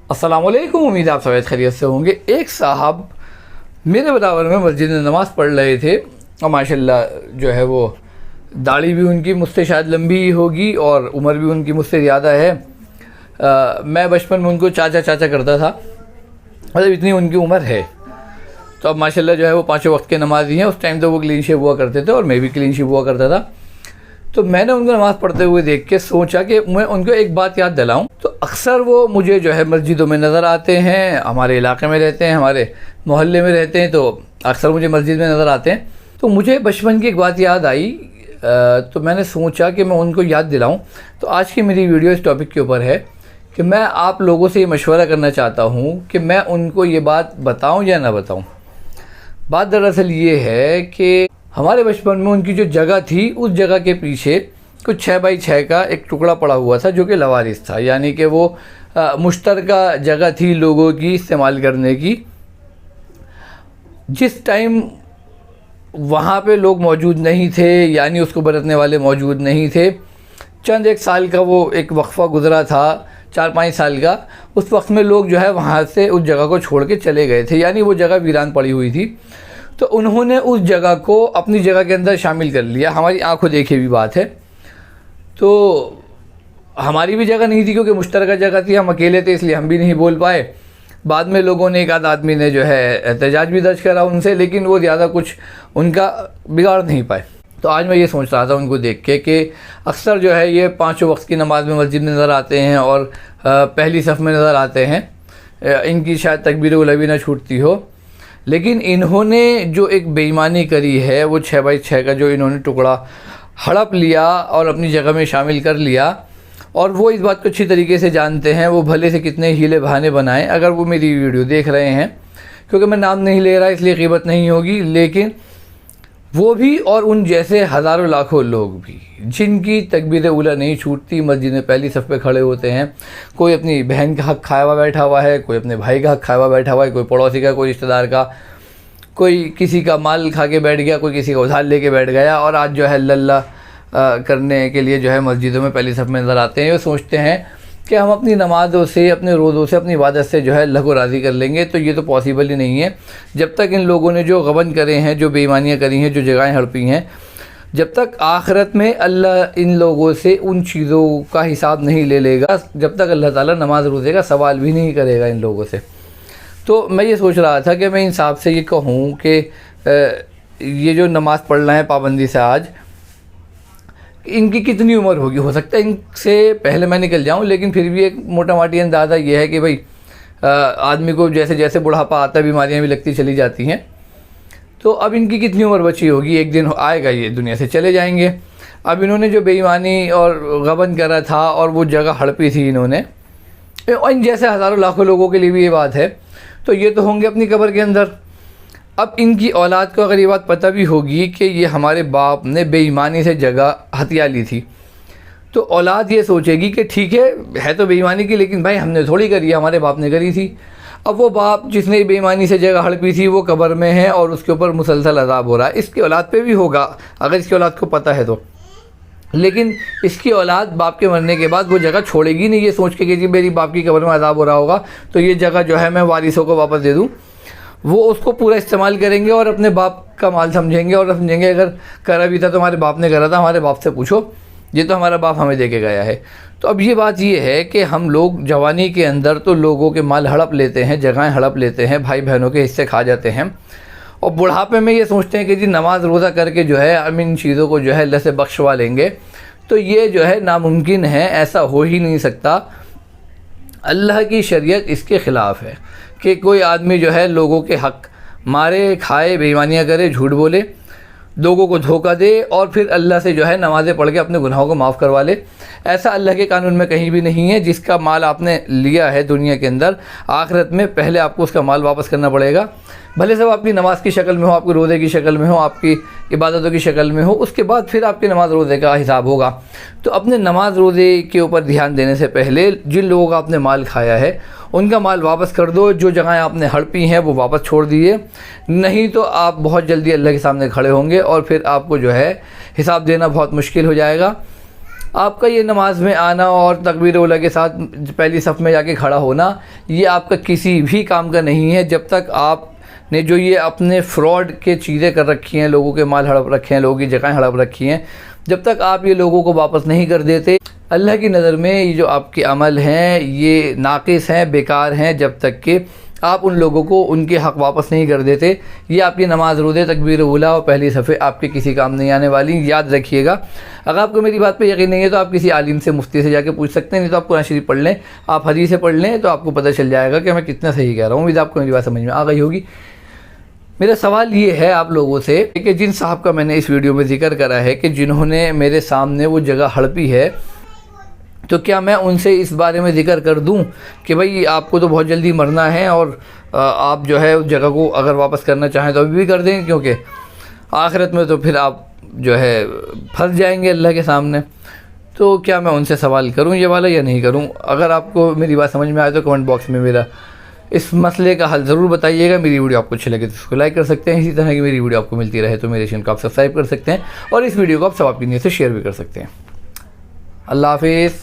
अस्सलामुअलैकुम। उम्मीद आप सब खैरियत से होंगे। एक साहब मेरे बराबर में मस्जिद में नमाज़ पढ़ रहे थे और माशाल्लाह जो है वो दाढ़ी भी उनकी मुझसे शायद लंबी होगी और उम्र भी उनकी मुझसे ज़्यादा है। मैं बचपन में उनको चाचा चाचा करता था, मतलब इतनी उनकी उम्र है। तो अब माशाल्लाह जो है वो पाँचों वक्त के नमाज़ी हैं। उस टाइम तो वो क्लीन शेव हुआ करते थे और मैं भी क्लीन शेव हुआ करता था। तो मैंने उनको नमाज़ पढ़ते हुए देख के सोचा कि मैं उनको एक बात याद दिलाऊं। तो अक्सर वो मुझे जो है मस्जिदों में नज़र आते हैं, हमारे इलाके में रहते हैं, हमारे मोहल्ले में रहते हैं, तो अक्सर मुझे मस्जिद में नज़र आते हैं। तो मुझे बचपन की एक बात याद आई, तो मैंने सोचा कि मैं उनको याद दिलाऊं। तो आज की मेरी वीडियो इस टॉपिक के ऊपर है कि मैं आप लोगों से ये मशवरा करना चाहता हूँ कि मैं उनको ये बात बताऊँ या ना बताऊँ। बात दरअसल ये है कि हमारे बचपन में उनकी जो जगह थी, उस जगह के पीछे कुछ 6 बाई 6 का एक टुकड़ा पड़ा हुआ था जो कि लवारिस था, यानी कि वो मुश्तरका जगह थी लोगों की इस्तेमाल करने की। जिस टाइम वहाँ पे लोग मौजूद नहीं थे, यानी उसको बरतने वाले मौजूद नहीं थे, चंद एक साल का वो एक वक्फ़ा गुज़रा था, 4-5 साल का। उस वक्त में लोग जो है वहाँ से उस जगह को छोड़ के चले गए थे, यानी वो जगह वीरान पड़ी हुई थी। तो उन्होंने उस जगह को अपनी जगह के अंदर शामिल कर लिया। हमारी आंखों देखी भी बात है। तो हमारी भी जगह नहीं थी क्योंकि मुश्तरका जगह थी, हम अकेले थे, इसलिए हम भी नहीं बोल पाए। बाद में लोगों ने, एक आध आदमी ने जो है एहतजाज भी दर्ज करा उनसे, लेकिन वो ज़्यादा कुछ उनका बिगाड़ नहीं पाए। तो आज मैं ये सोच रहा था उनको देख के कि अक्सर जो है ये पाँचों वक्त की नमाज में मस्जिद में नज़र आते हैं और पहली सफ़ में नज़र आते हैं। इनकी शायद तकबीर उलवी ना छूटती हो, लेकिन इन्होंने जो एक बेईमानी करी है, वो 6 बाई 6 का जो इन्होंने टुकड़ा हड़प लिया और अपनी जगह में शामिल कर लिया। और वो इस बात को अच्छी तरीके से जानते हैं, वो भले से कितने हीले बहाने बनाएं। अगर वो मेरी वीडियो देख रहे हैं, क्योंकि मैं नाम नहीं ले रहा इसलिए ग़ीबत नहीं होगी, लेकिन वो भी और उन जैसे हज़ारों लाखों लोग भी जिनकी तकबीर उला नहीं छूटती, मस्जिद में पहली सफ़ पे खड़े होते हैं। कोई अपनी बहन का हक़ खाया हुआ बैठा हुआ है, कोई अपने भाई का हक़ खाया हुआ बैठा हुआ है, कोई पड़ोसी का, कोई रिश्तेदार का, कोई किसी का माल खा के बैठ गया, कोई किसी का उधार लेके बैठ गया, और आज जो है अल्लाह करने के लिए जो है मस्जिदों में पहली सफ़ में नज़र आते हैं। ये सोचते हैं कि हम अपनी नमाज़ों से, अपने रोज़ों से, अपनी इबादत से जो है अल्लाह को राज़ी कर लेंगे। तो ये तो पॉसिबल ही नहीं है। जब तक इन लोगों ने जो गबन करे हैं, जो बेईमानियाँ करी हैं, जो जगहें हड़पी हैं, जब तक आखिरत में अल्लाह इन लोगों से उन चीज़ों का हिसाब नहीं ले लेगा, जब तक अल्लाह ताला नमाज रोज़े का सवाल भी नहीं करेगा इन लोगों से। तो मैं ये सोच रहा था कि मैं इन साहब से ये कहूँ कि ये जो नमाज़ पढ़ रहे हैं पाबंदी से आज, इनकी कितनी उम्र होगी। हो सकता है इनसे पहले मैं निकल जाऊं, लेकिन फिर भी एक मोटा माटी अंदाज़ा ये है कि भाई आदमी को जैसे जैसे बुढ़ापा आता है, बीमारियां भी लगती चली जाती हैं। तो अब इनकी कितनी उम्र बची होगी, एक दिन आएगा ये दुनिया से चले जाएंगे। अब इन्होंने जो बेईमानी और गबन करा था और वो जगह हड़पी थी इन्होंने, और इन जैसे हज़ारों लाखों लोगों के लिए भी ये बात है, तो ये तो होंगे अपनी कब्र के अंदर। अब इनकी औलाद को अगर ये बात पता भी होगी कि ये हमारे बाप ने बेईमानी से जगह हथिया ली थी, तो औलाद ये सोचेगी कि ठीक है तो बेईमानी की, लेकिन भाई हमने थोड़ी करी है, हमारे बाप ने करी थी। अब वो बाप जिसने बेईमानी से जगह हड़पी थी वो कब्र में है और उसके ऊपर मुसलसल अज़ाब हो रहा है। इसकी औलाद पे भी होगा अगर इसकी औलाद को पता है तो, लेकिन इसकी औलाद बाप के मरने के बाद वो जगह छोड़ेगी नहीं, ये सोच के कि जी मेरी बाप की कब्र में अज़ाब हो रहा होगा तो ये जगह जो है मैं वारिसों को वापस दे दूँ। वो उसको पूरा इस्तेमाल करेंगे और अपने बाप का माल समझेंगे और समझेंगे अगर करा भी था तो हमारे बाप ने करा था, हमारे बाप से पूछो, ये तो हमारा बाप हमें दे के गया है। तो अब ये बात ये है कि हम लोग जवानी के अंदर तो लोगों के माल हड़प लेते हैं, जगहें हड़प लेते हैं, भाई बहनों के हिस्से खा जाते हैं, और बुढ़ापे में ये सोचते हैं कि जी नमाज रोज़ा करके जो है हम इन चीज़ों को जो है अल्लाह से बख्शवा लेंगे। तो ये जो है नामुमकिन है, ऐसा हो ही नहीं सकता। अल्लाह की शरीयत इसके ख़िलाफ़ है कि कोई आदमी जो है लोगों के हक़ मारे, खाए, बेईमानियाँ करे, झूठ बोले, लोगों को धोखा दे और फिर अल्लाह से जो है नमाज़ें पढ़ के अपने गुनाहों को माफ़ करवा ले। ऐसा अल्लाह के कानून में कहीं भी नहीं है। जिसका माल आपने लिया है दुनिया के अंदर, आखिरत में पहले आपको उसका माल वापस करना पड़ेगा। भले सब आपकी नमाज की शक्ल में हो, आपके रोज़े की शक्ल में हो, आपकी इबादतों की शक्ल में हो, उसके बाद फिर आपकी नमाज रोज़े का हिसाब होगा। तो अपने नमाज रोज़े के ऊपर ध्यान देने से पहले जिन लोगों का आपने माल खाया है उनका माल वापस कर दो। जो जगहें आपने हड़पी हैं वो वापस छोड़ दिए, नहीं तो आप बहुत जल्दी अल्लाह के सामने खड़े होंगे और फिर आपको जो है हिसाब देना बहुत मुश्किल हो जाएगा। आपका ये नमाज में आना और तकबीर उला के साथ पहली सफ़ में जाके खड़ा होना, ये आपका किसी भी काम का नहीं है जब तक आपने जो ये अपने फ्रॉड के चीज़ें कर रखी हैं, लोगों के माल हड़प रखे हैं, लोगों की जगह हड़प रखी हैं, जब तक आप ये लोगों को वापस नहीं कर देते, अल्लाह की नज़र में ये जो आपके अमल हैं ये नाक़िस हैं, बेकार हैं, जब तक कि आप उन लोगों को उनके हक़ वापस नहीं कर देते। ये आपकी नमाज रोज़े तकबीर उला और पहली सफ़े आपके किसी काम नहीं आने वाली, याद रखिएगा। अगर आपको मेरी बात पे यकीन नहीं है तो आप किसी आलिम से, मुफ्ती से जाके पूछ सकते हैं, नहीं तो आप कुरान शरीफ पढ़ लें, आप हदीसें पढ़ लें, तो आपको पता चल जाएगा कि मैं कितना सही कह रहा हूँ। उम्मीद आपको मेरी बात समझ में आ गई होगी। मेरा सवाल ये है आप लोगों से कि जिन साहब का मैंने इस वीडियो में ज़िक्र करा है कि जिन्होंने मेरे सामने वो जगह हड़पी है, तो क्या मैं उनसे इस बारे में ज़िक्र कर दूं कि भाई आपको तो बहुत जल्दी मरना है और आप जो है उस जगह को अगर वापस करना चाहें तो अभी भी कर दें, क्योंकि आखिरत में तो फिर आप जो है फंस जाएंगे अल्लाह के सामने। तो क्या मैं उनसे सवाल करूं ये वाला या नहीं करूं? अगर आपको मेरी बात समझ में आए तो कमेंट बॉक्स में मेरा इस मसले का हल ज़रूर बताइएगा। मेरी वीडियो आपको अच्छी लगे तो उसको लाइक कर सकते हैं। इसी तरह की मेरी वीडियो आपको मिलती रहे तो मेरे चैनल को आप सब्सक्राइब कर सकते हैं और इस वीडियो को आप सवाब की नीयत से शेयर भी कर सकते हैं। अल्लाह हाफिज़।